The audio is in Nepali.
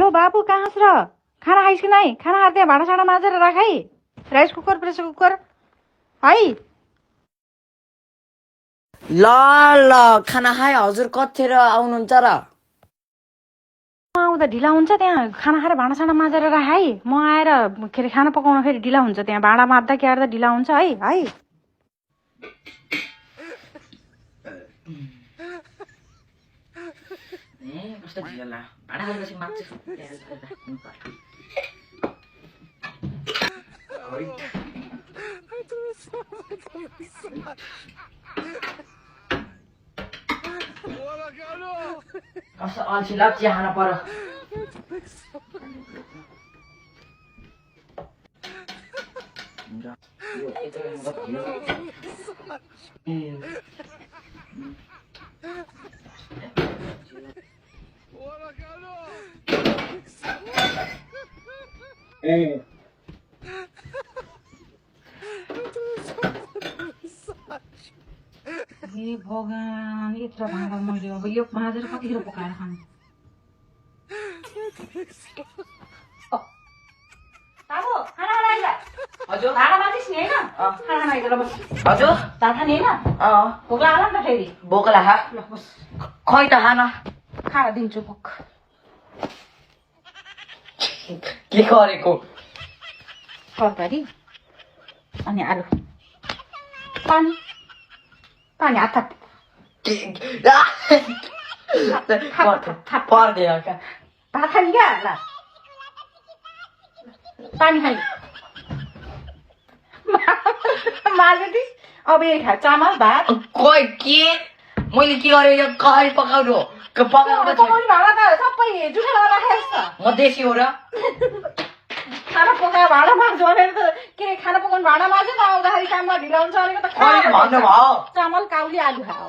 हेलो बाबू कहाँ छ र खाना खाइस् कि नै खाना खाएर त्यहाँ भाँडासाँडा माझेर राख है राइस कुकर प्रेसर कुकर है ल ल खाना खाए हजुर कतिखेर आउनुहुन्छ र आउँदा ढिला हुन्छ त्यहाँ खाना खाएर भाँडासाँडा माझेर राख है म आएर के अरे खाना पकाउन फेरि ढिला हुन्छ त्यहाँ भाँडा माझ्दा क्यार्दा ढिला हुन्छ है कस्तो ढिलो ला भाडा खाएपछि मात्छु कस्तो अल्छी ल चिया खान पर्यो ए भगवान यत्रो भाँडा मैले अब यो माझेर कतिखेर पकाएर खानु बाबु खाना बनाइला हजुर भाँडा माझिस् नि हैन खाना बनाइदिएर बस हजुर ताथा नि हैन भोक लाग्ला नि त फेरि भोक लाग्यो ल बस खै त खाना खाना दिन्छु भोक के गरेको तरकारी अनि आलु पानी पानी हात थाप पर्दैन क्या भात खाने क्या ल पानी खाने माझे दिस अब ये खा चामल भात खोइ के मैले के गरेँ यो कहरी पकाउनु पकाउनु पकाउने भाँडा त सबै जुठा राखेको छ म देशी हो र खाना पकाएर भाँडा माझ्यो भनेर त के अरे खाना पकाउने भाँडा माझ्यो त आउँदाखेरि काममा ढिला हुन्छ भनेको त भन्नु भयो चामल काउली आलु खाऊ